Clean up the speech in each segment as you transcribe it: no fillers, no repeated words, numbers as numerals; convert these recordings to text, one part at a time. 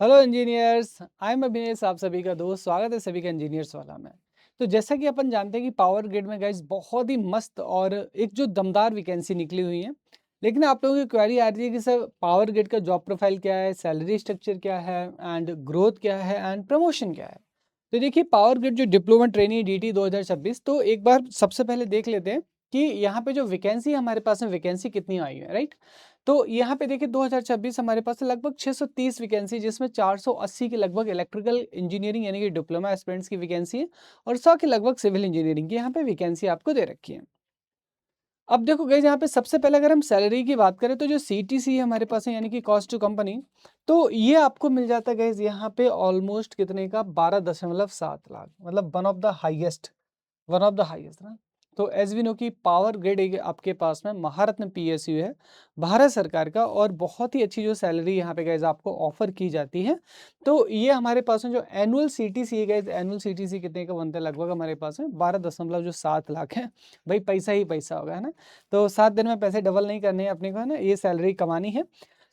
Hello engineers, I am Abhinesh, आप सभी का दोस्त। स्वागत है सभी का इंजीनियर्स वाला में। तो जैसा कि अपन जानते हैं कि पावर ग्रिड में गाइस बहुत ही मस्त और एक जो दमदार वैकेंसी निकली हुई है। लेकिन आप लोगों की क्वेरी आ रही है कि सर पावर ग्रिड का जॉब प्रोफाइल क्या है, सैलरी स्ट्रक्चर क्या है एंड ग्रोथ क्या है एंड प्रमोशन क्या है। तो देखिए पावर ग्रिड जो डिप्लोमा ट्रेनी डीटी 2026, तो एक बार सबसे पहले देख लेते हैं कि यहाँ पे जो वैकेंसी हमारे पास में वैकेंसी कितनी आई है, राइट। तो यहाँ पे देखिए 2026 हमारे पास लगभग 630 वैकेंसी, जिसमें 480 के लगभग इलेक्ट्रिकल इंजीनियरिंग यानी कि डिप्लोमा एस्पिरेंट्स की वैकेंसी है और 100 के लगभग सिविल इंजीनियरिंग की यहाँ पे वैकेंसी आपको दे रखी है। अब देखो गाइस, यहाँ पे सबसे पहले अगर हम सैलरी की बात करें तो जो सीटीसी है हमारे पास है यानी कि कॉस्ट टू कंपनी, तो ये आपको मिल जाता है गाइस यहाँ पे ऑलमोस्ट कितने का 12.7 लाख, मतलब वन ऑफ द हाईएस्ट ना। तो एज वी नो की पावर ग्रिड एक आपके पास में महारत्न पीएसयू है भारत सरकार का, और बहुत ही अच्छी जो सैलरी यहाँ पे गाइज आपको ऑफर की जाती है। तो ये हमारे पास में जो एनुअल सीटीसी है गाइज, एनुअल सीटीसी कितने का बनता है, लगभग हमारे पास में 12.7 लाख है। भाई पैसा ही पैसा होगा, है ना। तो 7 दिन में पैसे डबल नहीं करने हैं अपने को, है ना, ये सैलरी कमानी है।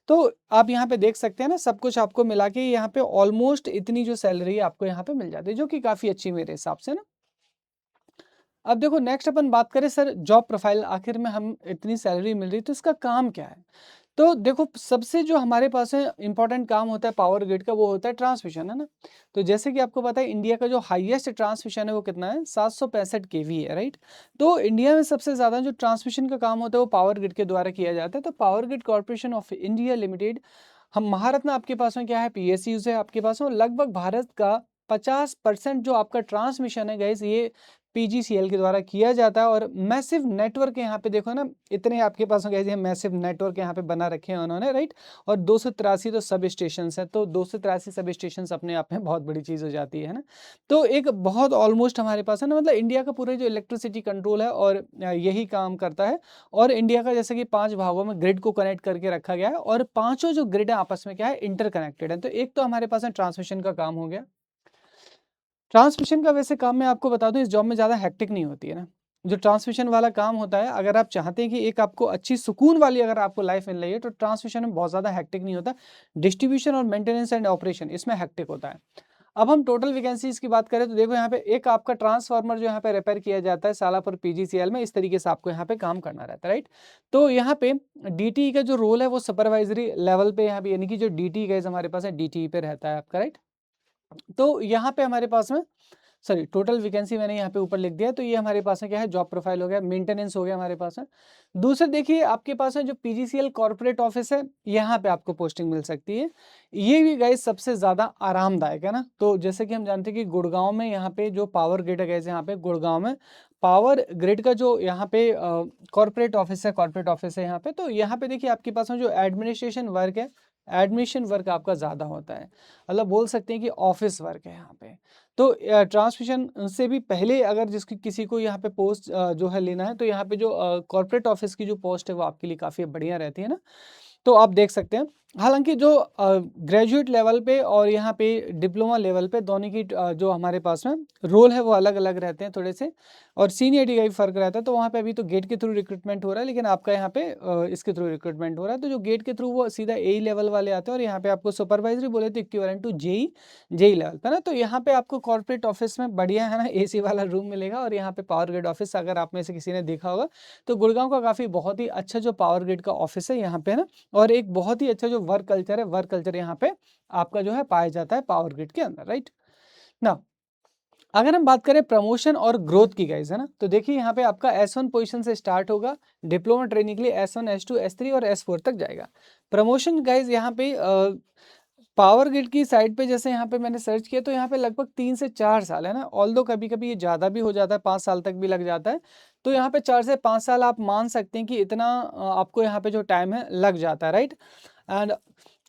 तो आप यहाँ पे देख सकते हैं ना, सब कुछ आपको मिला के यहाँ पे ऑलमोस्ट इतनी जो सैलरी आपको यहाँ पे मिल जाती है, जो कि काफी अच्छी मेरे हिसाब से ना। अब देखो नेक्स्ट अपन बात करें सर जॉब प्रोफाइल, आखिर में हम इतनी सैलरी मिल रही है तो इसका काम क्या है। तो देखो सबसे जो हमारे पास है इंपॉर्टेंट काम होता है पावर ग्रिड का, वो होता है ट्रांसमिशन, है ना। तो जैसे कि आपको पता है इंडिया का जो हाईएस्ट ट्रांसमिशन है वो कितना है, 765 केवी है, राइट। तो इंडिया में सबसे ज़्यादा जो ट्रांसमिशन का काम होता है वो पावर ग्रिड के द्वारा किया जाता है। तो power grid corporation of India limited, हम महारत्न आपके पास में क्या है, पीएसयूज है आपके पास में, और लगभग भारत का 50% जो आपका ट्रांसमिशन है गाइस, ये पीजीसीएल के द्वारा किया जाता है। और मैसिव नेटवर्क यहाँ पे देखो ना, इतने आपके पास में गाइस मैसिव नेटवर्क यहाँ पे बना रखे हैं उन्होंने, राइट। और 283 तो सब स्टेशन है, तो 283 सब स्टेशन अपने आप में बहुत बड़ी चीज़ हो जाती है ना। तो एक बहुत ऑलमोस्ट हमारे पास है ना, मतलब इंडिया का पूरा जो इलेक्ट्रिसिटी कंट्रोल है और यही काम करता है। और इंडिया का जैसे कि 5 भागों में ग्रिड को कनेक्ट करके रखा गया है, और पांचों जो ग्रिड है आपस में क्या है, इंटरकनेक्टेड है। तो एक तो हमारे पास है ट्रांसमिशन का काम हो गया। ट्रांसमिशन का वैसे काम मैं आपको बता दूं, इस जॉब में ज़्यादा हेक्टिक नहीं होती है ना। जो ट्रांसमिशन वाला काम होता है, अगर आप चाहते हैं कि एक आपको अच्छी सुकून वाली अगर आपको लाइफ मिल रही है, तो ट्रांसमिशन में बहुत ज़्यादा हेक्टिक नहीं होता। डिस्ट्रीब्यूशन और मेंटेनेंस एंड ऑपरेशन इसमें हेक्टिक होता है। अब हम टोटल वैकेंसीज की बात करें तो देखो यहाँ पे एक आपका ट्रांसफार्मर जो यहाँ पे रिपेयर किया जाता है सालापुर पीजीसीएल में, इस तरीके से आपको यहाँ पे काम करना रहता है, राइट। तो यहाँ पे डीटी का जो रोल है वो सुपरवाइजरी लेवल पे यहाँ पे, यानी कि जो डीटी गाइस हमारे पास है डीटी पे रहता है आपका, राइट। तो यहाँ पे हमारे पास में सॉरी टोटल वैकेंसी मैंने यहाँ पे ऊपर लिख दिया। तो ये हमारे पास में क्या है, जॉब प्रोफाइल हो गया, मेंटेनेंस हो गया हमारे पास में। दूसरे देखिए आपके पास है जो पीजीसीएल कॉर्पोरेट ऑफिस है, यहाँ पे आपको पोस्टिंग मिल सकती है। ये भी गाइस सबसे ज़्यादा आरामदायक है ना। तो जैसे कि हम जानते हैं कि गुड़गांव में यहाँ पे जो पावर ग्रिड है गाइस, यहाँ पे गुड़गांव में पावर ग्रिड का जो यहाँ पे कॉर्पोरेट ऑफिस है यहाँ पे। तो यहाँ पे देखिए आपके पास में जो एडमिनिस्ट्रेशन वर्क है, एडमिशन वर्क आपका ज़्यादा होता है, मतलब बोल सकते हैं कि ऑफिस वर्क है यहाँ पे। तो ट्रांसमिशन से भी पहले अगर जिसकी किसी को यहाँ पे पोस्ट जो है लेना है, तो यहाँ पे जो कॉर्पोरेट ऑफिस की जो पोस्ट है वो आपके लिए काफ़ी बढ़िया रहती है ना। तो आप देख सकते हैं। हालांकि जो ग्रेजुएट लेवल पे और यहाँ पे डिप्लोमा लेवल पे दोनों की जो हमारे पास में रोल है वो अलग अलग रहते हैं थोड़े से, और सीनियरिटी का भी फर्क रहता है। तो वहाँ पे अभी तो गेट के थ्रू रिक्रूटमेंट हो रहा है, लेकिन आपका यहाँ पे इसके थ्रू रिक्रूटमेंट हो रहा है। तो जो गेट के थ्रू वो सीधा ए लेवल वाले आते हैं, और यहाँ पे आपको सुपरवाइजरी बोले तो इक्विवेलेंट टू जेई लेवल पे ना। तो यहाँ पे आपको कॉर्पोरेट ऑफिस में बढ़िया है ना, एसी वाला रूम मिलेगा। और यहाँ पे पावर ग्रिड ऑफिस अगर आप में से किसी ने देखा होगा, तो गुड़गांव का काफ़ी बहुत ही अच्छा जो पावर ग्रिड का ऑफिस है यहाँ पे ना, और एक बहुत ही अच्छा जो वर्क कल्चर है, वर्क कल्चर यहाँ पे आपका जो है पाया जाता है पावर ग्रिड के अंदर, राइट ना। अगर हम बात करें प्रमोशन और ग्रोथ की गाइस, है ना, तो देखिए यहाँ पे आपका S1 पोजीशन से स्टार्ट होगा डिप्लोमा ट्रेनिंग के लिए, S1 S2 S3 और S4 तक जाएगा। प्रमोशन गाइस यहाँ पे पावर ग्रिड की साइड पे जैसे यहाँ पे मैंने सर्च किया, तो यहाँ पे लगभग 3 से 4 साल है ना। ऑल्दो कभी कभी ये ज़्यादा भी हो जाता है, 5 साल तक भी लग जाता है। तो यहाँ पे 4 से 5 साल आप मान सकते हैं कि इतना आपको यहाँ पे जो टाइम है लग जाता है, राइट। एंड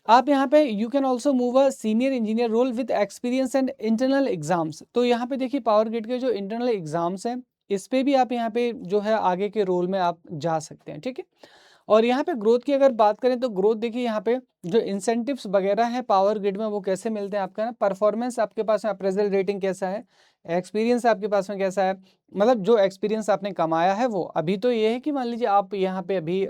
आप यहाँ पे you can also move a senior engineer role with experience and internal exams. तो यहाँ पे देखिए पावर ग्रिड के जो इंटरनल एग्जाम्स हैं, इस पे भी आप यहाँ पे जो है आगे के रोल में आप जा सकते हैं, ठीक है। और यहाँ पे ग्रोथ की अगर बात करें तो ग्रोथ देखिए यहाँ पे जो इंसेंटिव्स वगैरह है पावर ग्रिड में वो कैसे मिलते हैं आपका ना, परफॉर्मेंस आपके पास में, अप्रेजल रेटिंग कैसा है, एक्सपीरियंस आपके पास में कैसा है, मतलब जो एक्सपीरियंस आपने कमाया है वो। अभी तो ये है कि मान लीजिए आप यहाँ पे अभी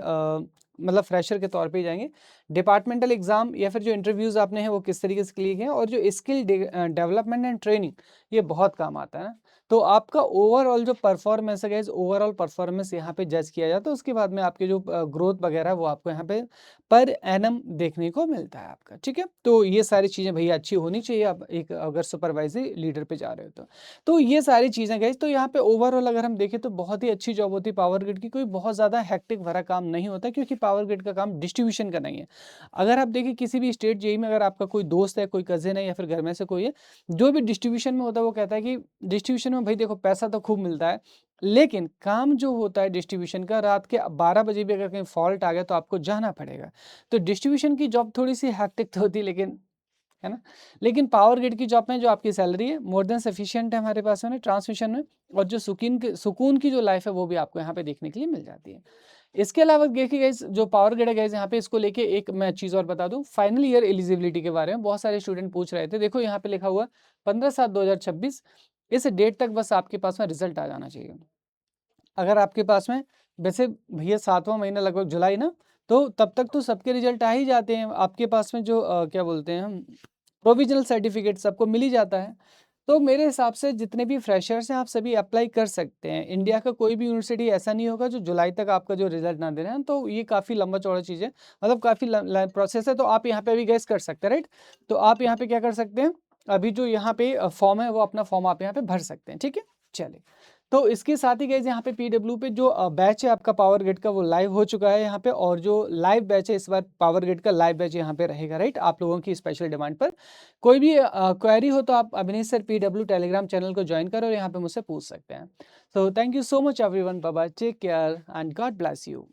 मतलब फ्रेशर के तौर पे ही जाएंगे। डिपार्टमेंटल एग्जाम या फिर जो इंटरव्यूज आपने हैं वो किस तरीके से क्लियर किए हैं, और जो स्किल डेवलपमेंट एंड ट्रेनिंग ये बहुत काम आता है ना। तो आपका ओवरऑल जो परफॉर्मेंस है गाइस, ओवरऑल परफॉर्मेंस यहाँ पे जज किया जाता है, उसके बाद में आपके जो ग्रोथ वगैरह है वो आपको यहाँ पे पर एनम देखने को मिलता है आपका, ठीक है। तो ये सारी चीज़ें भैया अच्छी होनी चाहिए, आप एक अगर सुपरवाइजरी लीडर पे जा रहे हो तो ये सारी चीज़ें गाइस। तो यहाँ पे ओवरऑल अगर हम देखें तो बहुत ही अच्छी जॉब होती है पावर ग्रिड की, कोई बहुत ज़्यादा हेक्टिक भरा काम नहीं होता, क्योंकि पावर ग्रिड का काम डिस्ट्रीब्यूशन का नहीं है। अगर आप देखिए किसी भी स्टेट जेई में अगर आपका कोई दोस्त है, कोई कजिन है, या फिर घर में से कोई है जो भी डिस्ट्रीब्यूशन में होता है, वो कहता है कि डिस्ट्रीब्यूशन में भाई देखो पैसा तो खूब मिलता है, लेकिन काम जो होता है डिस्ट्रीब्यूशन का, रात के 12 बजे भी अगर कहीं फॉल्ट आ गया तो आपको जाना पड़ेगा। तो डिस्ट्रीब्यूशन की जॉब थोड़ी सी हैक्टिक तो होती है, लेकिन है ना। लेकिन पावर ग्रिड की जॉब में जो आपकी सैलरी है मोर देन सफिशिएंट है हमारे पास में ना ट्रांसमिशन में, और जो सुकून की जो लाइफ है वो भी आपको यहाँ पे देखने के लिए मिल जाती है। इसके अलावा देखिए गाइस, जो पावर ग्रिड है गाइस, यहाँ पे इसको लेके एक मैं चीज़ और बता दूं, फाइनल ईयर एलिजिबिलिटी के बारे में बहुत सारे स्टूडेंट पूछ रहे थे। देखो यहाँ पे लिखा हुआ 15/7/2026, इस डेट तक बस आपके पास में रिजल्ट आ जाना चाहिए। अगर आपके पास में, वैसे भैया 7वां महीना लगभग जुलाई ना, तो तब तक तो सबके रिजल्ट आ ही जाते हैं आपके पास में, जो क्या बोलते हैं हम, प्रोविजनल सर्टिफिकेट सबको मिल ही जाता है। तो मेरे हिसाब से जितने भी फ्रेशर्स हैं आप सभी अप्लाई कर सकते हैं। इंडिया का कोई भी यूनिवर्सिटी ऐसा नहीं होगा जो जुलाई तक आपका जो रिजल्ट ना दे रहे हैं, तो ये काफ़ी लंबा चौड़ा चीज़ है, मतलब काफ़ी प्रोसेस है। तो आप यहाँ पे अभी गैस कर सकते हैं, राइट। तो आप यहाँ पे क्या कर सकते हैं, अभी जो यहाँ पे फॉर्म है वो अपना फॉर्म आप यहाँ पे भर सकते हैं, ठीक है। चलिए, तो इसके साथ ही गाइस यहाँ पे पीडब्ल्यू पे जो बैच है आपका पावर ग्रिड का वो लाइव हो चुका है यहाँ पे, और जो लाइव बैच है इस बार पावर ग्रिड का लाइव बैच यहाँ पे रहेगा, राइट, आप लोगों की स्पेशल डिमांड पर। कोई भी क्वेरी हो तो आप Abhinish sir PW Telegram channel को ज्वाइन करो और यहाँ पे मुझसे पूछ सकते हैं। So thank you so much everyone, bye bye, take care and God bless you.